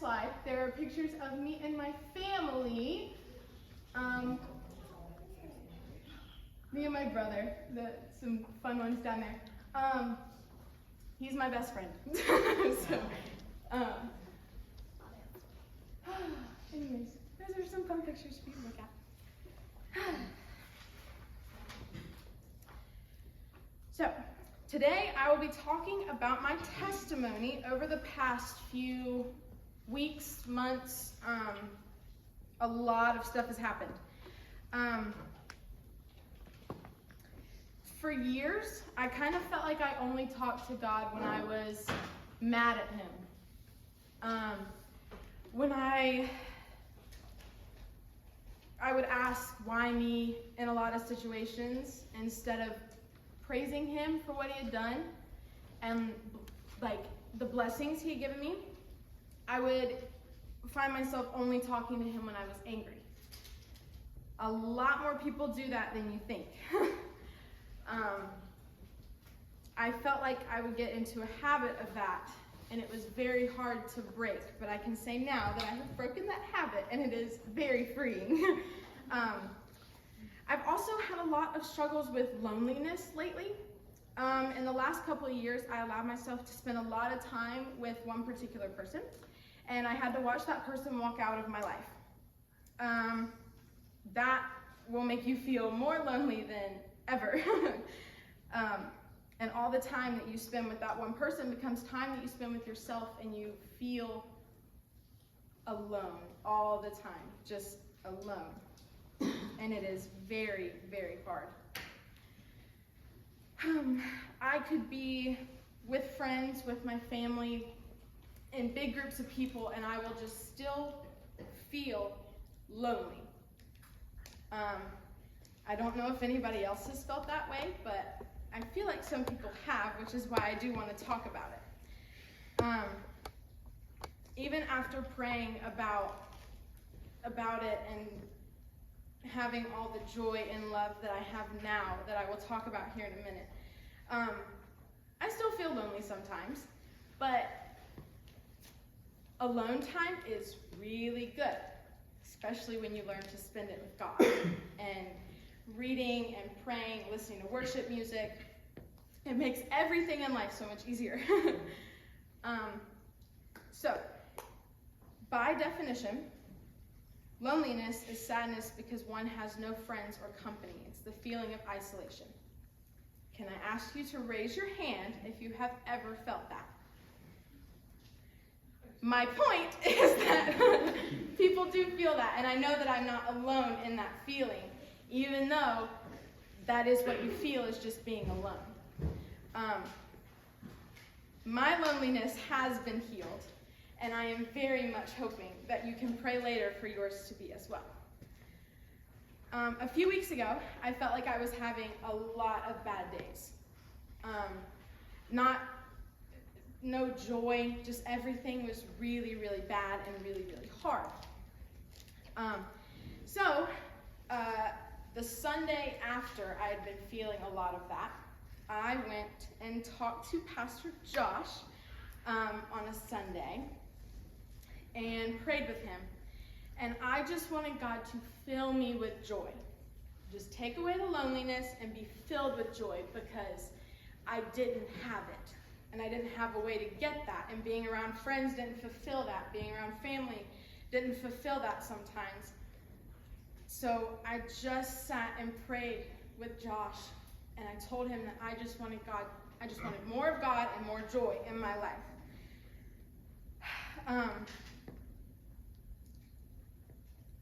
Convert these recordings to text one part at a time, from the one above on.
slide, there are pictures of me and my family. Me and my brother, some fun ones down there. He's my best friend. So, anyways, those are some fun pictures for you to look at. So, today I will be talking about my testimony over the past few weeks, months. A lot of stuff has happened. For years, I kind of felt like I only talked to God when I was mad at him. When I would ask why me in a lot of situations instead of praising him for what he had done and like the blessings he had given me, I would find myself only talking to him when I was angry. A lot more people do that than you think. I felt like I would get into a habit of that, and it was very hard to break, but I can say now that I have broken that habit, and it is very freeing. I've also had a lot of struggles with loneliness lately. In the last couple of years, I allowed myself to spend a lot of time with one particular person, and I had to watch that person walk out of my life. That will make you feel more lonely than ever. And all the time that you spend with that one person becomes time that you spend with yourself, and you feel alone all the time, just alone. And it is very, very hard. I could be with friends, with my family, in big groups of people, and I will just still feel lonely. I don't know if anybody else has felt that way, but I feel like some people have, which is why I do want to talk about it. Even after praying about it and having all the joy and love that I have now, that I will talk about here in a minute, I still feel lonely sometimes, but alone time is really good, especially when you learn to spend it with God and reading and praying, listening to worship music. It makes everything in life so much easier. So, by definition, loneliness is sadness because one has no friends or company. It's the feeling of isolation. Can I ask you to raise your hand if you have ever felt that? My point is that people do feel that, and I know that I'm not alone in that feeling, even though that is what you feel, is just being alone. My loneliness has been healed, and I am very much hoping that you can pray later for yours to be as well. A few weeks ago, I felt like I was having a lot of bad days. No joy, just everything was really, really bad and really, really hard. So, the Sunday after I had been feeling a lot of that, I went and talked to Pastor Josh on a Sunday and prayed with him. And I just wanted God to fill me with joy. Just take away the loneliness and be filled with joy, because I didn't have it. And I didn't have a way to get that. And being around friends didn't fulfill that. Being around family didn't fulfill that sometimes. So I just sat and prayed with Josh, and I told him that I just wanted more of God and more joy in my life. I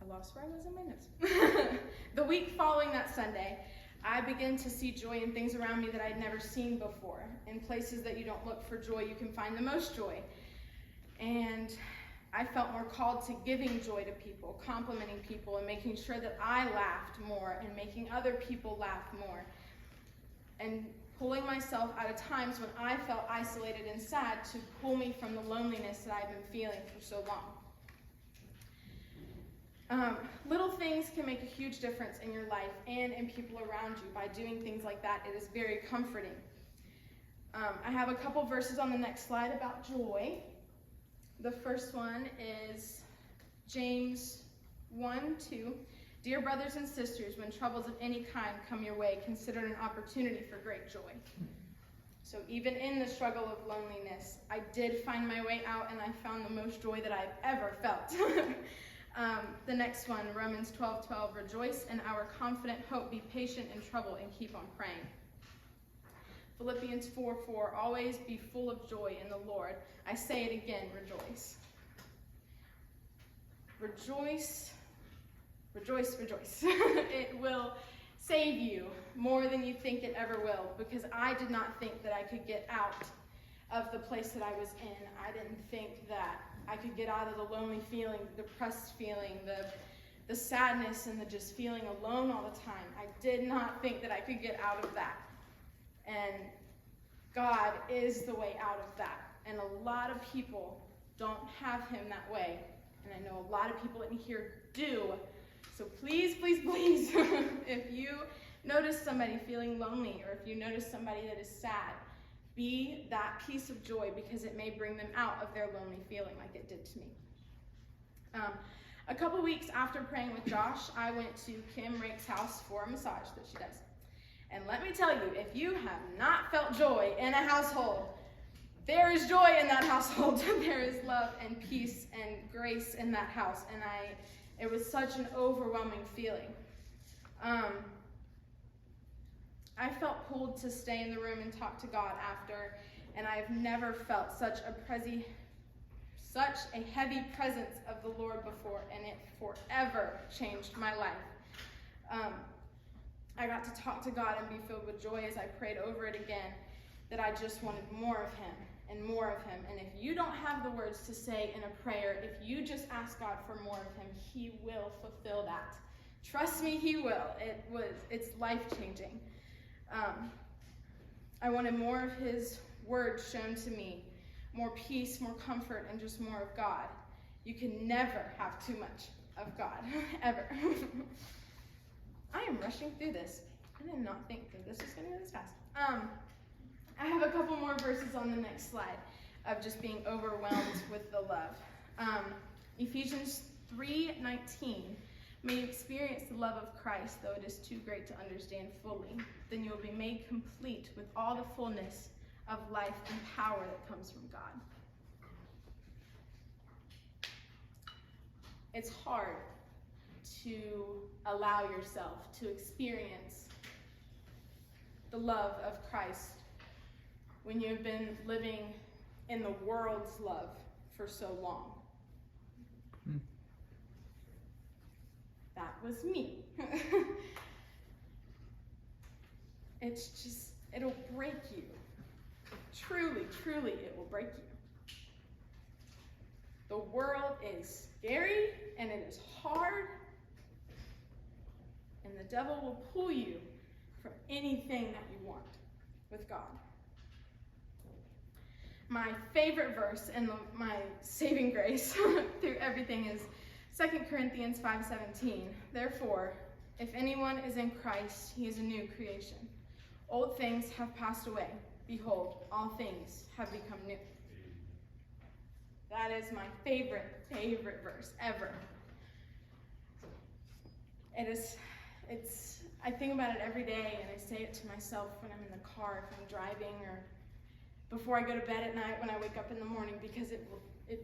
lost where I was in my notes. The week following that Sunday, I began to see joy in things around me that I'd never seen before. In places that you don't look for joy, you can find the most joy. And I felt more called to giving joy to people, complimenting people, and making sure that I laughed more and making other people laugh more. And pulling myself out of times when I felt isolated and sad to pull me from the loneliness that I've been feeling for so long. Little things can make a huge difference in your life and in people around you. By doing things like that, it is very comforting. I have a couple verses on the next slide about joy. The first one is James 1:2. Dear brothers and sisters, when troubles of any kind come your way, consider it an opportunity for great joy. So even in the struggle of loneliness, I did find my way out, and I found the most joy that I've ever felt. The next one, Romans 12:12, rejoice in our confident hope, be patient in trouble, and keep on praying. Philippians 4:4, always be full of joy in the Lord. I say it again, rejoice. Rejoice, rejoice, rejoice. It will save you more than you think it ever will, because I did not think that I could get out of the place that I was in. I didn't think that I could get out of the lonely feeling, the depressed feeling, the sadness, and the just feeling alone all the time. I did not think that I could get out of that. And God is the way out of that. And a lot of people don't have him that way. And I know a lot of people in here do. So please, please, please, if you notice somebody feeling lonely, or if you notice somebody that is sad, be that piece of joy, because it may bring them out of their lonely feeling like it did to me. A couple weeks after praying with Josh, I went to Kim Rake's house for a massage that she does. And let me tell you, if you have not felt joy in a household, there is joy in that household. There is love and peace and grace in that house. And it was such an overwhelming feeling. I felt pulled to stay in the room and talk to God after, and I have never felt such a heavy presence of the Lord before, and it forever changed my life. I got to talk to God and be filled with joy as I prayed over it again, that I just wanted more of him and more of him. And if you don't have the words to say in a prayer, if you just ask God for more of him, he will fulfill that. Trust me, he will. It's life-changing. I wanted more of his word shown to me, more peace, more comfort, and just more of God. You can never have too much of God, ever. I am rushing through this. I did not think that this was going to go this fast. I have a couple more verses on the next slide of just being overwhelmed with the love. Ephesians 3:19. May you experience the love of Christ, though it is too great to understand fully. Then you will be made complete with all the fullness of life and power that comes from God. It's hard to allow yourself to experience the love of Christ when you've been living in the world's love for so long. That was me. It's just, it'll break you. Truly, truly, it will break you. The world is scary, and it is hard, and the devil will pull you from anything that you want with God. My favorite verse and my saving grace through everything is 2 Corinthians 5:17. Therefore, if anyone is in Christ, he is a new creation. Old things have passed away. Behold, all things have become new. That is my favorite verse ever. I think about it every day, and I say it to myself when I'm in the car, if I'm driving, or before I go to bed at night when I wake up in the morning, because it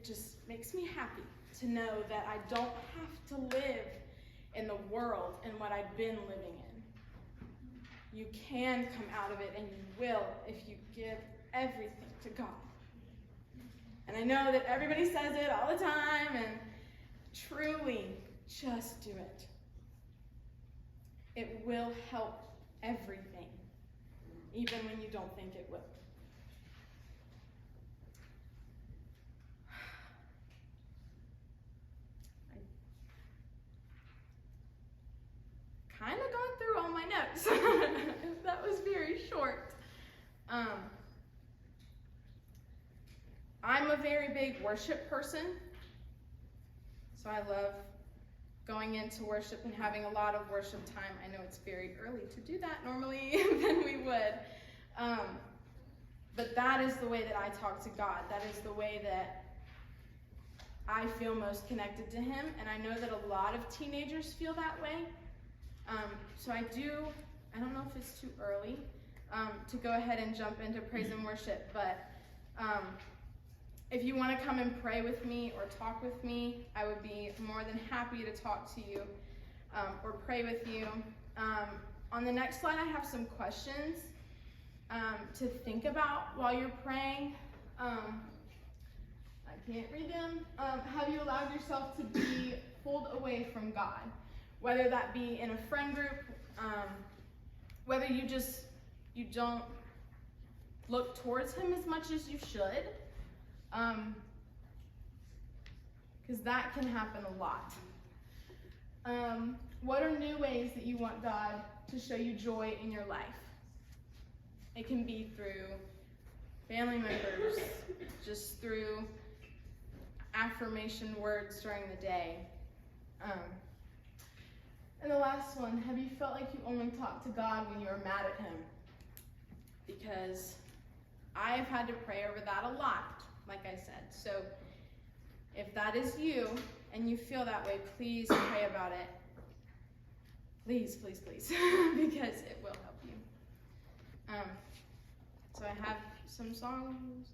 just makes me happy to know that I don't have to live in the world and what I've been living in. You can come out of it, and you will if you give everything to God. And I know that everybody says it all the time, and truly, just do it. It will help everything, even when you don't think it will. Kind of gone through all my notes. That was very short. I'm a very big worship person, so I love going into worship and having a lot of worship time. I know it's very early to do that normally than we would, but that is the way that I talk to God. That is the way that I feel most connected to him, and I know that a lot of teenagers feel that way. So I don't know if it's too early to go ahead and jump into praise and worship, but if you want to come and pray with me or talk with me, I would be more than happy to talk to you or pray with you. On the next slide, I have some questions to think about while you're praying. I can't read them. Have you allowed yourself to be pulled away from God? Whether that be in a friend group, whether you don't look towards him as much as you should, because that can happen a lot. What are new ways that you want God to show you joy in your life? It can be through family members, just through affirmation words during the day. And the last one, have you felt like you only talk to God when you are mad at him? Because I've had to pray over that a lot, like I said. So if that is you and you feel that way, please pray about it. Please, please, please, because it will help you. So I have some songs.